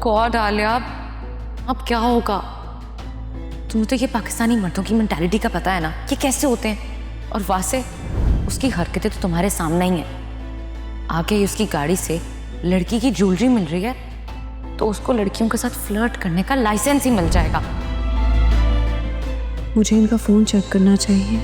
God Alia, अब क्या होगा? तुम्हें तो ये पाकिस्तानी मर्दों की मेंटालिटी का पता है ना, ये कैसे होते हैं। और वैसे उसकी हरकतें तो तुम्हारे सामने ही हैं। आगे ही उसकी गाड़ी से लड़की की ज्वेलरी मिल रही है तो उसको लड़कियों के साथ फ्लर्ट करने का लाइसेंस ही मिल जाएगा। मुझे इनका फोन चेक करना चाहिए।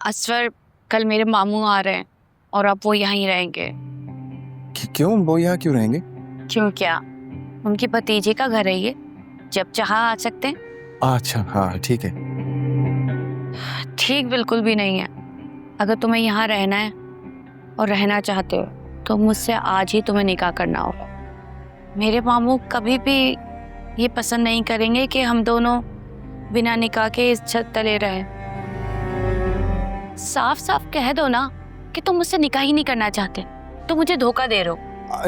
असवर, कल मेरे मामू आ रहे हैं और अब वो यहीं रहेंगे। क्यों? वो यहाँ क्यों रहेंगे? क्यों क्या? उनकी भतीजी का घर है ये, जब चाहा आ सकते हैं। अच्छा हाँ ठीक है। ठीक बिल्कुल भी नहीं है। अगर तुम्हें यहाँ रहना है और रहना चाहते हो तो मुझसे आज ही तुम्हें निकाह करना होगा। मेरे मामू कभी भी ये पसंद नहीं करेंगे कि हम दोनों बिना निकाह के इस छत तले रहें। साफ साफ कह दो ना कि तुम मुझसे निकाह ही नहीं करना चाहते, तुम मुझे धोखा दे रहे हो।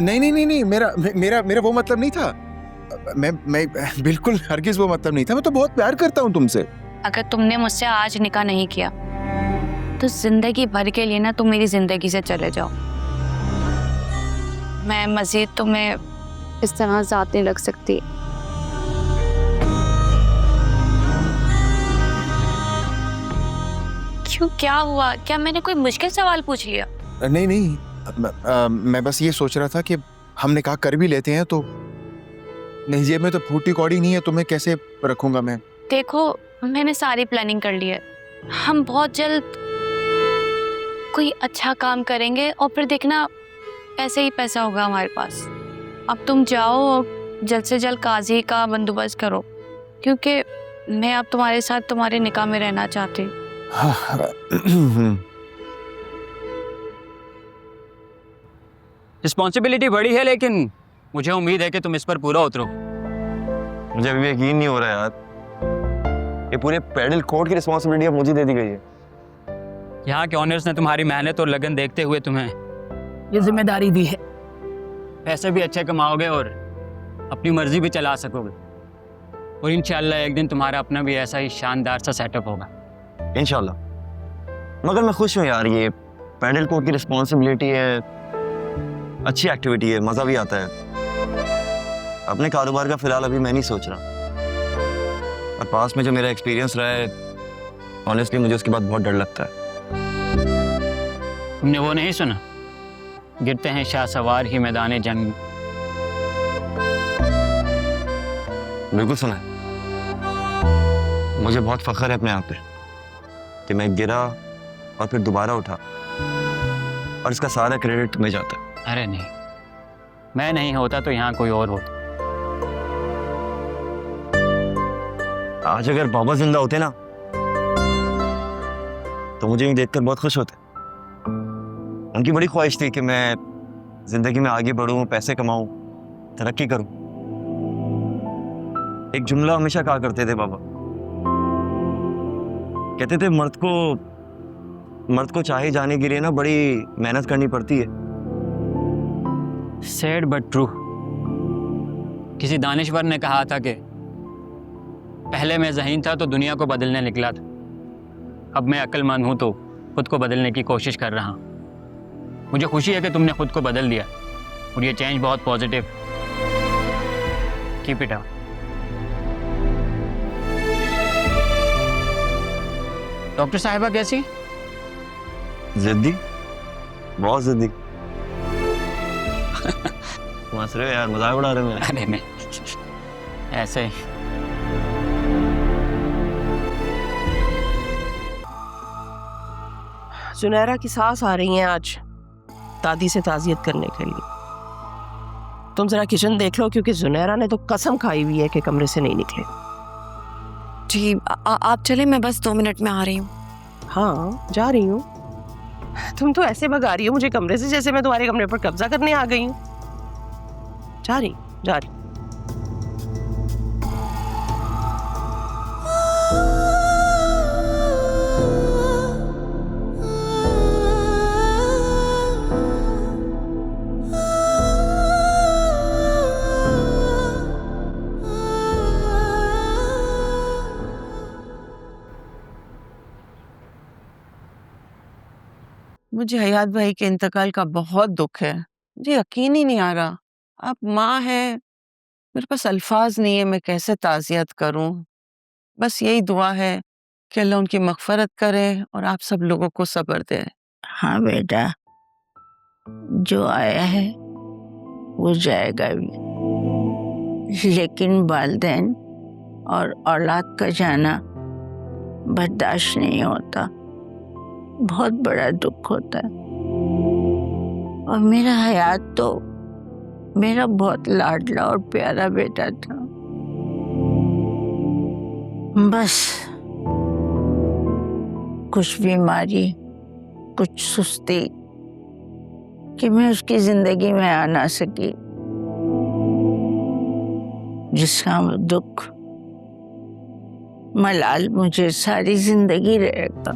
नहीं, मेरा वो मतलब नहीं था। मैं बिल्कुल हरगिज वो मतलब नहीं था। मैं तो बहुत प्यार करता हूँ तुमसे। अगर तुमने मुझसे आज निकाह नहीं किया तो जिंदगी भर के लिए ना तुम मेरी जिंदगी से चले जाओ। मैं मजीद तुम्हें इस तरह ज़ात नहीं लग सकती। क्यों, क्या हुआ? क्या मैंने कोई मुश्किल सवाल पूछ लिया? नहीं, मैं बस ये सोच रहा था कि हम निकाह कर भी लेते हैं तो नहीं, जेब में तो फूटी कौड़ी नहीं है, तुम्हें कैसे रखूंगा मैं? देखो, मैंने सारी प्लानिंग कर ली है। हम बहुत जल्द कोई अच्छा काम करेंगे और फिर देखना पैसे ही पैसा होगा हमारे पास। अब तुम जाओ और जल्द से जल्द काजी का बंदोबस्त करो, क्योंकि मैं अब तुम्हारे साथ तुम्हारे निकाह में रहना चाहती हूँ। रिस्पॉन्सिबिलिटी बड़ी है, लेकिन मुझे उम्मीद है कि तुम इस पर पूरा उतरो। मुझे अभी भी यकीन नहीं हो रहा यार, ये पूरे पैडल कोर्ट की रिस्पॉन्सिबिलिटी अब मुझे दे दी गई है। यहाँ के ऑनर्स ने तुम्हारी मेहनत और लगन देखते हुए तुम्हें ये जिम्मेदारी दी है। पैसे भी अच्छे कमाओगे और अपनी मर्जी भी चला सकोगे, और इंशाल्लाह एक दिन तुम्हारा अपना भी ऐसा ही शानदार सा सेटअप होगा। इंशाल्लाह। मगर मैं खुश हूँ यार, ये पैडल कोर्ट की रिस्पॉन्सिबिलिटी है, अच्छी एक्टिविटी है, मज़ा भी आता है। अपने कारोबार का फिलहाल अभी मैं नहीं सोच रहा, और पास में जो मेरा एक्सपीरियंस रहा है, ऑनेस्टली मुझे उसके बाद बहुत डर लगता है। तुमने वो नहीं सुना, गिरते हैं शाह सवार ही मैदान जंग। बिल्कुल सुना है। मुझे बहुत फख्र है अपने आप पे कि मैं गिरा और फिर दोबारा उठा, और इसका सारा क्रेडिट तुम्हें जाता है। अरे नहीं, मैं नहीं होता तो यहाँ कोई और होता। आज अगर बाबा जिंदा होते ना तो मुझे इन्हें देखकर बहुत खुश होते। उनकी बड़ी ख्वाहिश थी कि मैं जिंदगी में आगे बढ़ूं, पैसे कमाऊं, तरक्की करूं। एक जुमला हमेशा कहा करते थे बाबा, कहते थे मर्द को चाहे जाने के लिए ना बड़ी मेहनत करनी पड़ती है। Sad but true. किसी दानिश्वर ने कहा था कि पहले मैं ज़हीन था तो दुनिया को बदलने निकला था, अब मैं अक्लमंद हूँ तो खुद को बदलने की कोशिश कर रहा हूँ। मुझे खुशी है कि तुमने खुद को बदल दिया, और ये चेंज बहुत positive. Keep it up. Doctor साहिबा कैसी? जिद्दी, बहुत जिद्दी। हंस रहे हो यार, मजाक उड़ा रहे हो मेरा। अरे नहीं, ऐसे ही। जुनैरा की सास आ रही हैं आज दादी से ताज़ियत करने के लिए। तुम जरा किचन देख लो, क्योंकि जुनैरा ने तो कसम खाई हुई है कि कमरे से नहीं निकले। जी आप चले, मैं बस 2 मिनट में आ रही हूँ। हाँ जा रही हूँ। तुम तो ऐसे भगा रही हो मुझे कमरे से जैसे मैं तुम्हारे कमरे पर कब्जा करने आ गई हूँ। जा रही। मुझे हयात भाई के इंतकाल का बहुत दुख है। मुझे यकीन ही नहीं आ रहा। आप माँ है, मेरे पास अल्फाज नहीं है, मैं कैसे ताज़ियत करूं। बस यही दुआ है कि अल्लाह उनकी मग़फ़रत करे और आप सब लोगों को सब्र दे। हाँ बेटा, जो आया है वो जाएगा भी, लेकिन वालिदैन और औलाद का जाना बर्दाश्त नहीं होता, बहुत बड़ा दुख होता है। और मेरा हयात तो मेरा बहुत लाडला और प्यारा बेटा था। बस कुछ बीमारी, कुछ सुस्ती कि मैं उसकी जिंदगी में आ ना सकी, जिसका दुख मलाल मुझे सारी जिंदगी रहेगा।